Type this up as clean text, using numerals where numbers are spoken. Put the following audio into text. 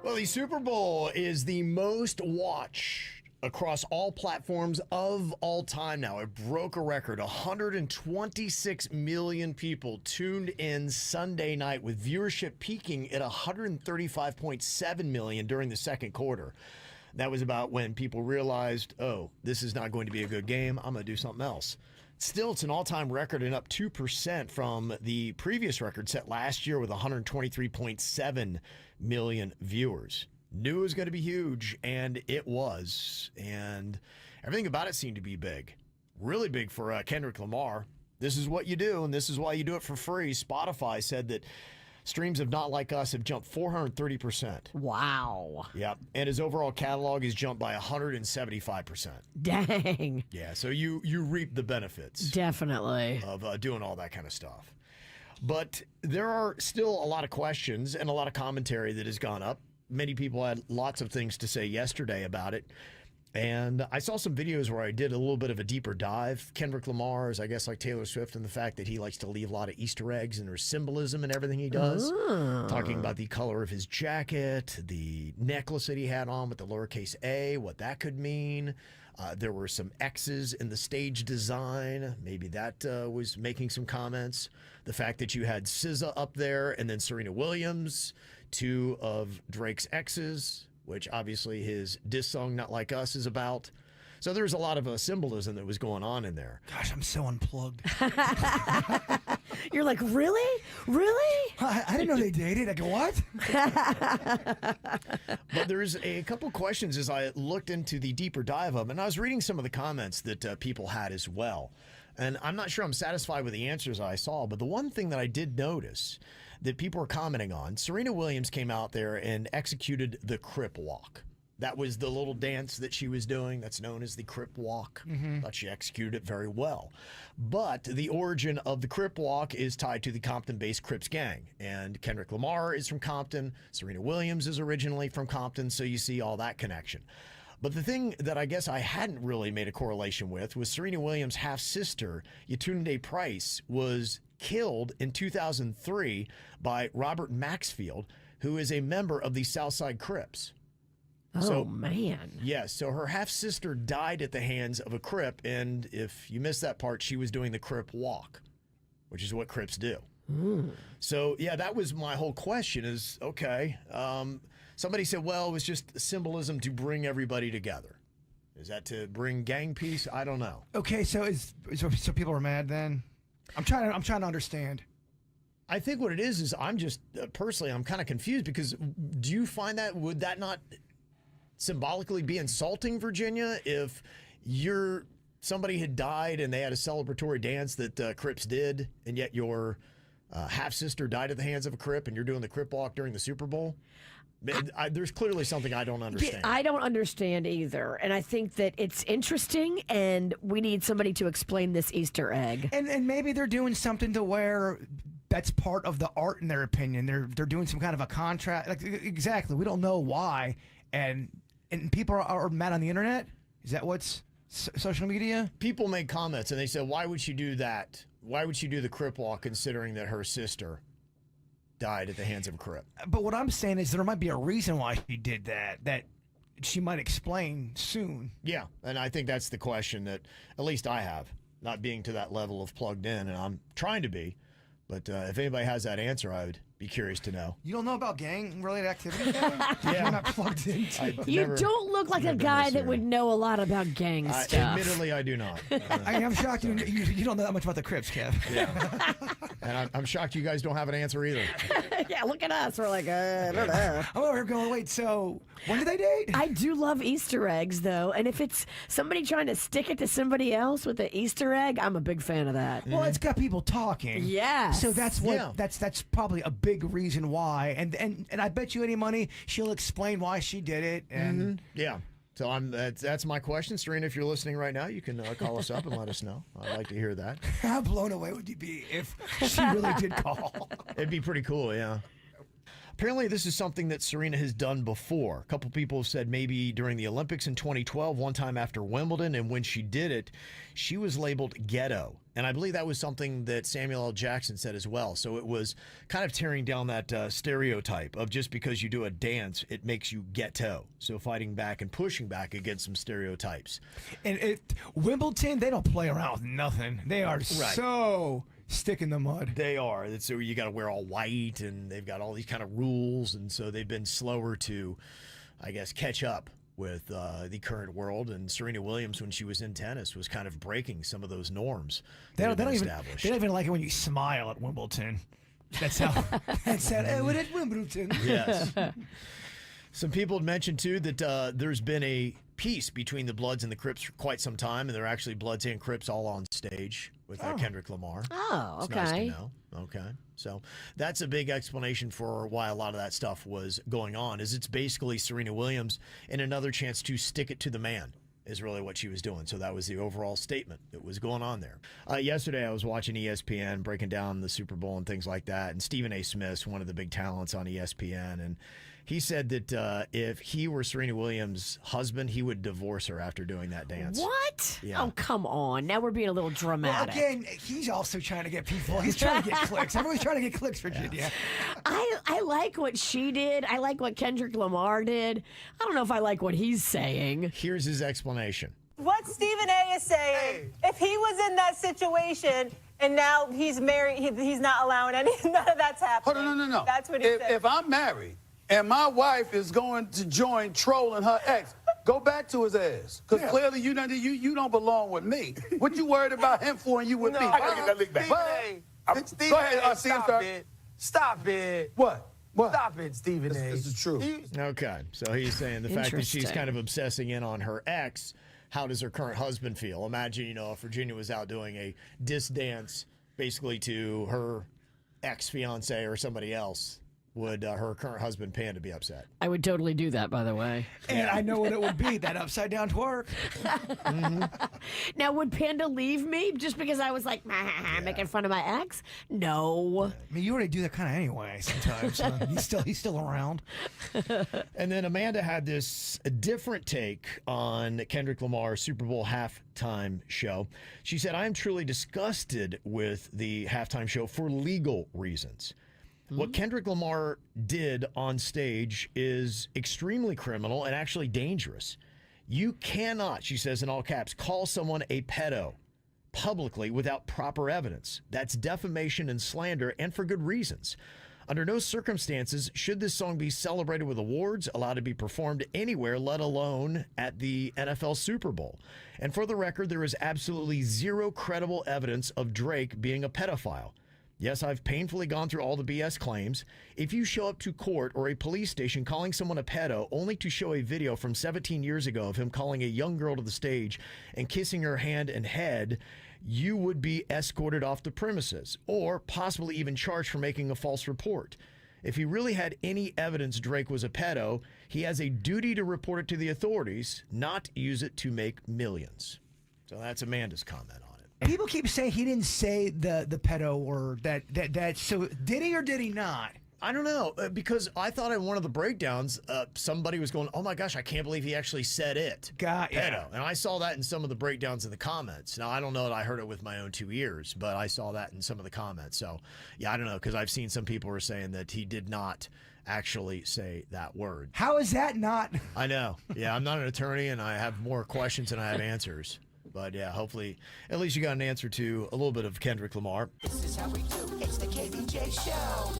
Well, the Super Bowl is the most watched across all platforms of all time now. It broke a record. 126 million people tuned in Sunday night, with viewership peaking at 135.7 million during the second quarter. That was about when people realized, oh, this is not going to be a good game. I'm going to do something else. Still, it's an all-time record and up 2% from the previous record set last year with 123.7 million viewers. Knew it was going to be huge, and it was. And everything about it seemed to be big. Really big for Kendrick Lamar. This is what you do, and this is why you do it for free. Spotify said that streams of Not Like Us have jumped 430%. Wow. Yep. And his overall catalog has jumped by 175%. Dang. Yeah, so you reap the benefits. Definitely. Of doing all that kind of stuff. But there are still a lot of questions and a lot of commentary that has gone up. Many people had lots of things to say yesterday about it. And I saw some videos where I did a little bit of a deeper dive. Kendrick Lamar is, I guess, like Taylor Swift, and the fact that he likes to leave a lot of Easter eggs and there's symbolism in everything he does. Talking about the color of his jacket, the necklace that he had on with the lowercase a, what that could mean. There were some X's in the stage design. Maybe that was making some comments. The fact that you had SZA up there and then Serena Williams, two of Drake's exes, which obviously his diss song Not Like Us is about. So there's a lot of symbolism that was going on in there. Gosh, I'm so unplugged. You're like, really? Really? I didn't know they dated. I go, what? But there's a couple questions as I looked into the deeper dive of them, and I was reading some of the comments that people had as well. And I'm not sure I'm satisfied with the answers I saw, but the one thing that I did notice that people were commenting on, Serena Williams came out there and executed the Crip Walk. That was the little dance that she was doing that's known as the Crip Walk. Thought she executed it very well. But the origin of the Crip Walk is tied to the Compton-based Crips gang. And Kendrick Lamar is from Compton. Serena Williams is originally from Compton, so you see all that connection. But the thing that I guess I hadn't really made a correlation with was Serena Williams' half-sister, Yetunde Price, was killed in 2003 by Robert Maxfield, who is a member of the Southside Crips. Oh, man. Yes, so her half-sister died at the hands of a Crip, and if you missed that part, she was doing the Crip Walk, which is what Crips do. So, yeah, that was my whole question is, okay, somebody said, well, it was just symbolism to bring everybody together. Is that to bring gang peace? I don't know. Okay, so people are mad then? I'm trying to understand. I think what it is I'm just, personally, I'm kind of confused because do you find that, would that not symbolically be insulting, Virginia, if somebody had died and they had a celebratory dance that Crips did, and yet your half-sister died at the hands of a Crip and you're doing the Crip Walk during the Super Bowl? There's clearly something I don't understand. I don't understand either. And I think that it's interesting, and we need somebody to explain this Easter egg. And maybe they're doing something to where that's part of the art, in their opinion. They're doing some kind of a contract. Like, exactly. We don't know why. And people are mad on the internet? Is that what's social media? People made comments, and they said, why would she do that? Why would she do the Crip Walk considering that her sister died at the hands of a Crip? But what I'm saying is there might be a reason why she did that she might explain soon. Yeah, and I think that's the question that at least I have, not being to that level of plugged in, and I'm trying to be. But if anybody has that answer, I would be curious to know. You don't know about gang-related activity? Yeah. You're not plugged into. You don't look like a guy that would know a lot about gang stuff. Admittedly, I do not. I'm shocked you don't know that much about the Crips, Kev. Yeah. And I'm shocked you guys don't have an answer either. Yeah, look at us. We're like, I don't know. I'm over here going, wait, so when did they date? I do love Easter eggs, though. And if it's somebody trying to stick it to somebody else with the Easter egg, I'm a big fan of that. Well, it's got people talking. Yes. So that's what that's probably a big reason why. And I bet you any money she'll explain why she did it. And yeah. So that's my question. Serena, if you're listening right now, you can call us up and let us know. I'd like to hear that. How blown away would you be if she really did call? It'd be pretty cool, yeah. Apparently, this is something that Serena has done before. A couple people have said maybe during the Olympics in 2012, one time after Wimbledon, and when she did it, she was labeled ghetto. And I believe that was something that Samuel L. Jackson said as well. So it was kind of tearing down that stereotype of just because you do a dance, it makes you ghetto. So fighting back and pushing back against some stereotypes. And Wimbledon, they don't play around with nothing. They are so stick in the mud. They are. So you got to wear all white, and they've got all these kind of rules, and so they've been slower to, I guess, catch up with the current world. And Serena Williams, when she was in tennis, was kind of breaking some of those norms. They don't even like it when you smile at Wimbledon. That's how. That's how. At Wimbledon. Yes. Some people had mentioned too that there's been a peace between the Bloods and the Crips for quite some time, and there are actually Bloods and Crips all on stage with Kendrick Lamar. Oh, okay. It's nice to know. Okay. So that's a big explanation for why a lot of that stuff was going on, is it's basically Serena Williams and another chance to stick it to the man is really what she was doing. So that was the overall statement that was going on there. Yesterday, I was watching ESPN, breaking down the Super Bowl and things like that, and Stephen A. Smith's one of the big talents on ESPN, and he said that if he were Serena Williams' husband, he would divorce her after doing that dance. What? Yeah. Oh, come on. Now we're being a little dramatic. Well, again, he's also trying to get people. He's trying to get clicks. Everyone's trying to get clicks, Virginia. I like what she did. I like what Kendrick Lamar did. I don't know if I like what he's saying. Here's his explanation. What Stephen A. is saying, if he was in that situation and now he's married, he's not allowing none of that's happening. Hold on, no. That's what he said. If I'm married and my wife is going to join trolling her ex, go back to his ass. Because clearly you don't belong with me. What you worried about him for and you with me? I gotta get that link back. Go ahead, Stop it. Stop it. What? Stop it, Stephen A. This is true. Okay. So he's saying the fact that she's kind of obsessing in on her ex, how does her current husband feel? Imagine, if Virginia was out doing a diss dance basically to her ex-fiance or somebody else. Would her current husband, Panda, be upset? I would totally do that, by the way. And I know what it would be, that upside down twerk. Now, would Panda leave me just because I was like, making fun of my ex? No. I mean, you already do that kind of anyway sometimes. So he's still around. And then Amanda had this different take on Kendrick Lamar's Super Bowl halftime show. She said, I am truly disgusted with the halftime show for legal reasons. What Kendrick Lamar did on stage is extremely criminal and actually dangerous. You cannot, she says in all caps, call someone a pedo publicly without proper evidence. That's defamation and slander, and for good reasons. Under no circumstances should this song be celebrated with awards, allowed to be performed anywhere, let alone at the NFL Super Bowl. And for the record, there is absolutely zero credible evidence of Drake being a pedophile. Yes, I've painfully gone through all the BS claims. If you show up to court or a police station calling someone a pedo only to show a video from 17 years ago of him calling a young girl to the stage and kissing her hand and head, you would be escorted off the premises or possibly even charged for making a false report. If he really had any evidence Drake was a pedo, he has a duty to report it to the authorities, not use it to make millions. So that's Amanda's comment on it. People keep saying he didn't say the pedo word. That. So did he or did he not? I don't know, because I thought in one of the breakdowns, somebody was going, oh my gosh, I can't believe he actually said it. Pedo. And I saw that in some of the breakdowns in the comments. Now, I don't know that I heard it with my own 2 ears, but I saw that in some of the comments. So, yeah, I don't know, because I've seen some people were saying that he did not actually say that word. How is that not? I know. Yeah, I'm not an attorney, and I have more questions than I have answers. But yeah, hopefully, at least you got an answer to a little bit of Kendrick Lamar. This is how we do. It's the KBJ Show.